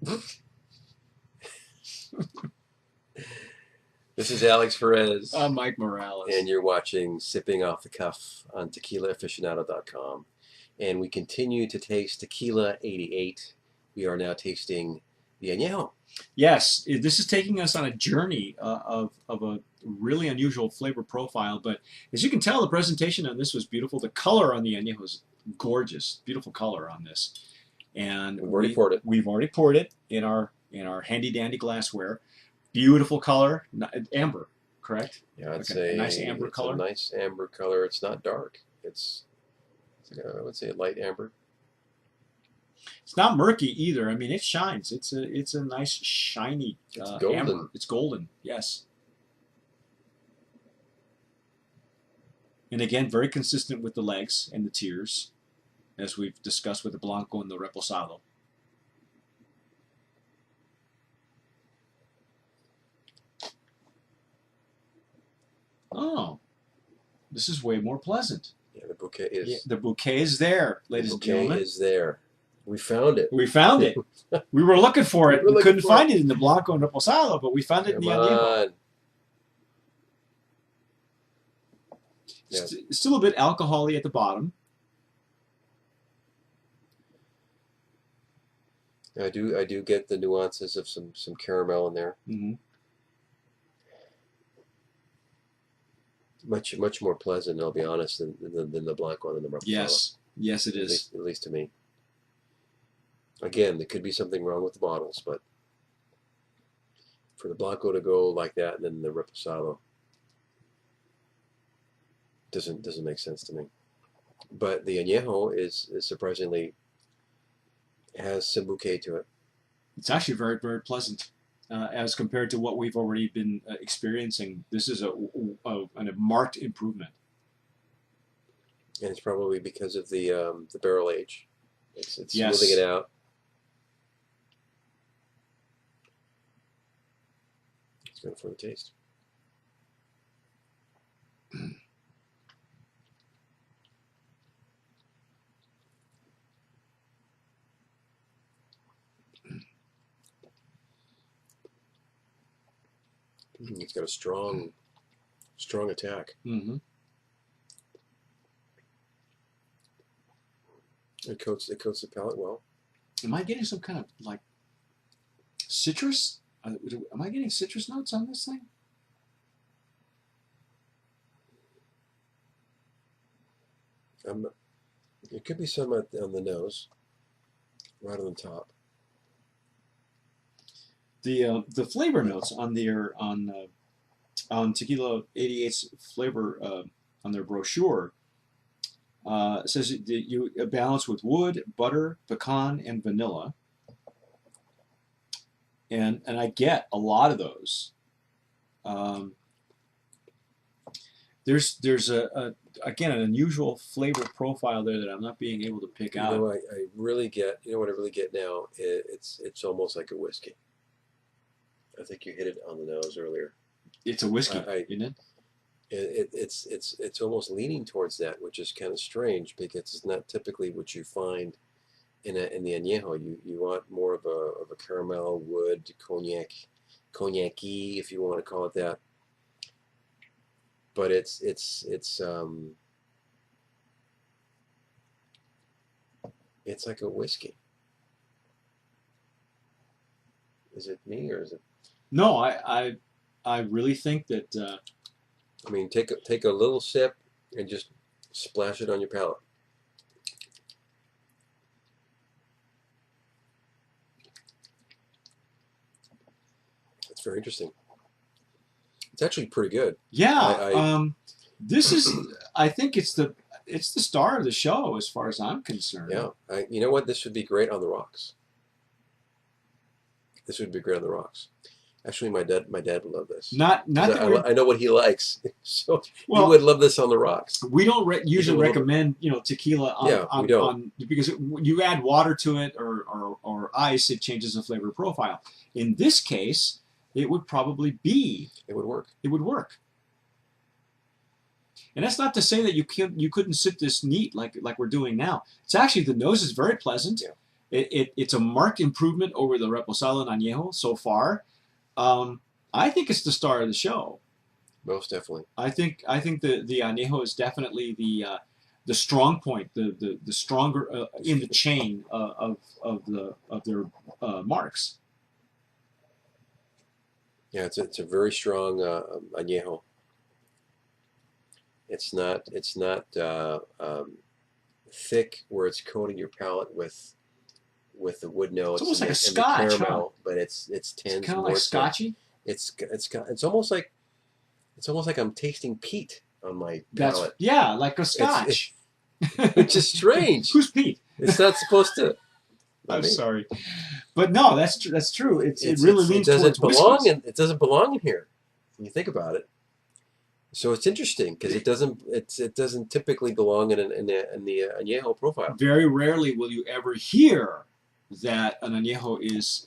This is Alex Perez. I'm Mike Morales. And you're watching Sipping Off the Cuff on TequilaAficionado.com. And we continue to taste Tequila 88. We are now tasting the Anejo. Yes, this is taking us on a journey of a really unusual flavor profile. But as you can tell, the presentation on this was beautiful. The color on the Anejo is gorgeous. Beautiful color on this. And we've already poured it. We've already poured it in our handy dandy glassware. Beautiful color, amber, correct? Yeah, I'd say a nice amber color. A nice amber color. It's not dark. It's I would say a light amber. It's not murky either. I mean, it shines. It's a nice shiny golden. Amber. It's golden. Yes. And again, very consistent with the legs and the tiers, as we've discussed with the Blanco and the Reposado. Oh, this is way more pleasant. Yeah, the bouquet is. Yeah, the bouquet is there, ladies and gentlemen. The bouquet is there. We found it. We found it. We were looking for it. We couldn't find it in the Blanco and Reposado, but we found it in the Anejo. Yeah. Still a bit alcohol-y at the bottom. I do get the nuances of some caramel in there. Mm-hmm. Much more pleasant, I'll be honest, than the Blanco and the Reposado. Yes, it is. At least to me. Again, there could be something wrong with the bottles, but for the Blanco to go like that and then the Reposado doesn't make sense to me. But the Anejo is surprisingly has some bouquet to it. It's actually very, very pleasant. As compared to what we've already been experiencing, this is a marked improvement. And it's probably because of the barrel age. It's yes. Smoothing it out. It's good for the taste. It's got a strong attack. Mm-hmm. It coats the palate well. Am I getting some kind of like citrus? Am I getting citrus notes on this thing? It could be some on the nose, right on the top. The flavor notes on Tequila 88's flavor on their brochure says that you balance with wood, butter, pecan, and vanilla, and I get a lot of those. There's again an unusual flavor profile there that I'm not being able to pick out. I really get. You know what I really get now? It's almost like a whiskey. I think you hit it on the nose earlier. It's a whiskey, isn't it? It's almost leaning towards that, which is kind of strange because it's not typically what you find in the Anejo. You want more of a caramel, wood, cognac-y, if you want to call it that. But it's like a whiskey. Is it me or is it? No, I really think that. I mean, take a little sip and just splash it on your palate. That's very interesting. It's actually pretty good. Yeah, this is. I think it's the star of the show as far as I'm concerned. Yeah, you know what? This would be great on the rocks. This would be great on the rocks. Actually, my dad would love this. I know what he likes, so he would love this on the rocks. We don't usually recommend tequila on because you add water to it or ice, it changes the flavor profile. In this case, it would probably be. It would work. It would work. And that's not to say that you couldn't sip this neat like we're doing now. It's actually, the nose is very pleasant. Yeah. It's a marked improvement over the Reposado and Añejo so far. I think it's the star of the show. Most definitely. I think the Anejo is definitely the strong point, the stronger in the chain of their marks. Yeah, it's a very strong añejo. It's not thick where it's coating your palate with the wood notes. It's almost like a and scotch, the caramel, huh? but it's It's tends kind of more like scotchy. it's almost like I'm tasting peat on my palate. Yeah, like a scotch. Which is strange. Who's Pete? It's not supposed to. I'm sorry, but no, that's true. It really leans it doesn't towards belong whiskeys. it doesn't belong in here when you think about it. So it's interesting because it doesn't typically belong in the añejo profile. Very rarely will you ever hear that an añejo is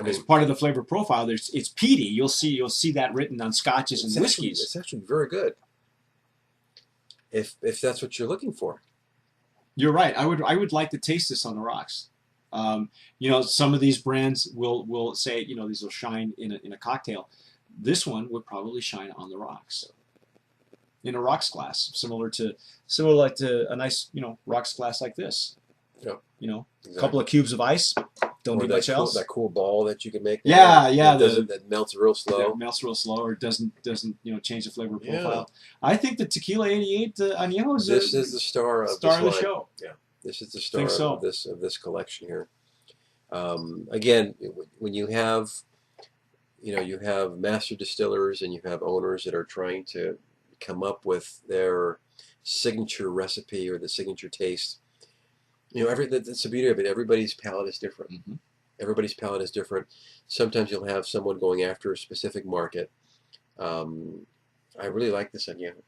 as part of the flavor profile. It's peaty. You'll see that written on scotches and whiskeys. It's actually very good. If that's what you're looking for. You're right. I would like to taste this on the rocks. Some of these brands will say, these will shine in a cocktail. This one would probably shine on the rocks, in a rocks glass, similar to a nice rocks glass like this. Yeah. A Exactly. couple of cubes of ice. Don't need much else. That cool ball that you can make. Yeah. That melts real slow. That melts real slow, or doesn't change the flavor profile. Yeah. I think the Tequila 88 Añejo is the star of the show. Yeah, this is the star of this collection here. Again, when you have master distillers and you have owners that are trying to come up with their signature recipe or the signature taste. That's the beauty of it. Everybody's palate is different. Mm-hmm. Everybody's palate is different. Sometimes you'll have someone going after a specific market. I really like this añejo,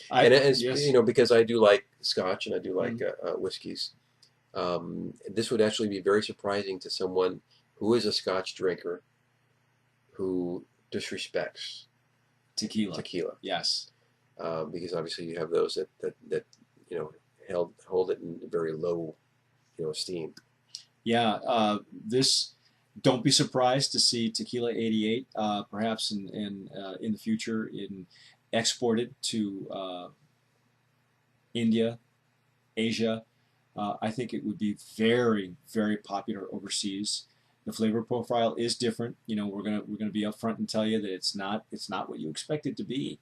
yes. Because I do like Scotch and I do like whiskeys. This would actually be very surprising to someone who is a Scotch drinker, who disrespects tequila. Yes. Because obviously you have those that hold it in very low esteem. Yeah, don't be surprised to see Tequila 88 perhaps in the future exported to India, Asia. I think it would be very, very popular overseas. The flavor profile is different. We're gonna be upfront and tell you that it's not what you expect it to be.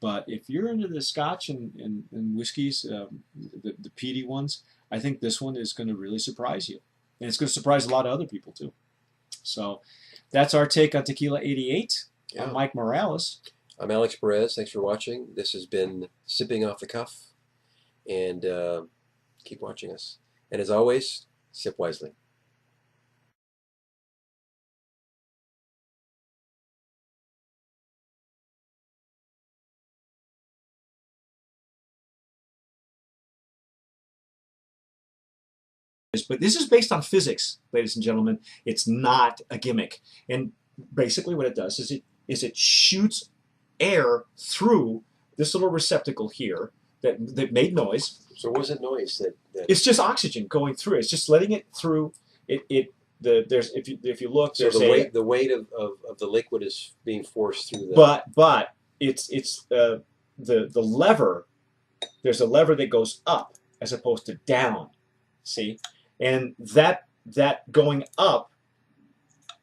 But if you're into the Scotch and whiskeys, the peaty ones, I think this one is going to really surprise you. And it's going to surprise a lot of other people too. So that's our take on Tequila 88. Yeah. I'm Mike Morales. I'm Alex Perez. Thanks for watching. This has been Sipping Off the Cuff. And keep watching us. And as always, sip wisely. But this is based on physics, ladies and gentlemen. It's not a gimmick. And basically what it does is it shoots air through this little receptacle here that made noise. So what was that noise? It's just oxygen going through. It's just letting it through. There's if you look, so the weight of the liquid is being forced through the. But it's the lever. There's a lever that goes up as opposed to down. See. And that going up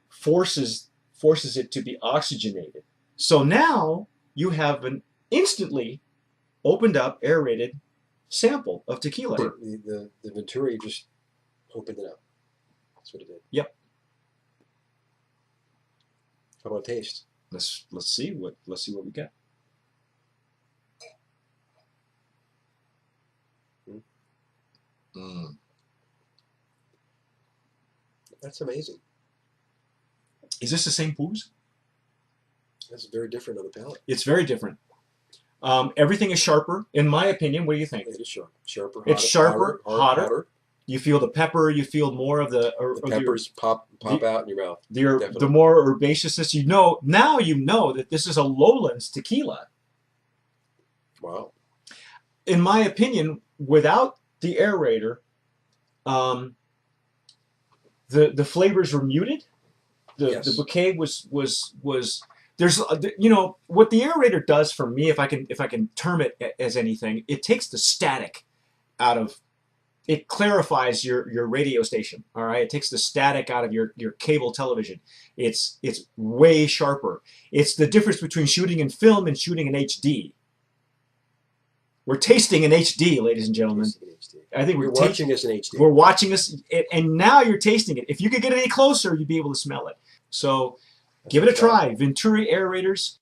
forces it to be oxygenated. So now you have an instantly opened up, aerated sample of tequila. The Venturi just opened it up. That's what it did. Yep. How about taste? Let's see what we get. Mm. That's amazing. Is this the same booze? That's very different on the palate. It's very different. Everything is sharper, in my opinion. What do you think? It is sharper. It's sharper, hotter. You feel the pepper. You feel more of the peppers pop out in your mouth. The more herbaceousness. Now you know that this is a lowlands tequila. Wow. In my opinion, without the aerator, The flavors were muted. The Yes. bouquet was there's you know what the aerator does for me, if I can term it as anything, it takes the static out of, it clarifies your radio station. All right, it takes the static out of your cable television. It's way sharper. It's the difference between shooting in film and shooting in HD. We're tasting in HD, ladies and gentlemen. Tasting in HD. I think You're watching us in HD. we're watching us, and now you're tasting it. If you could get any closer, you'd be able to smell it. So That's give it a exciting. try. Venturi aerators.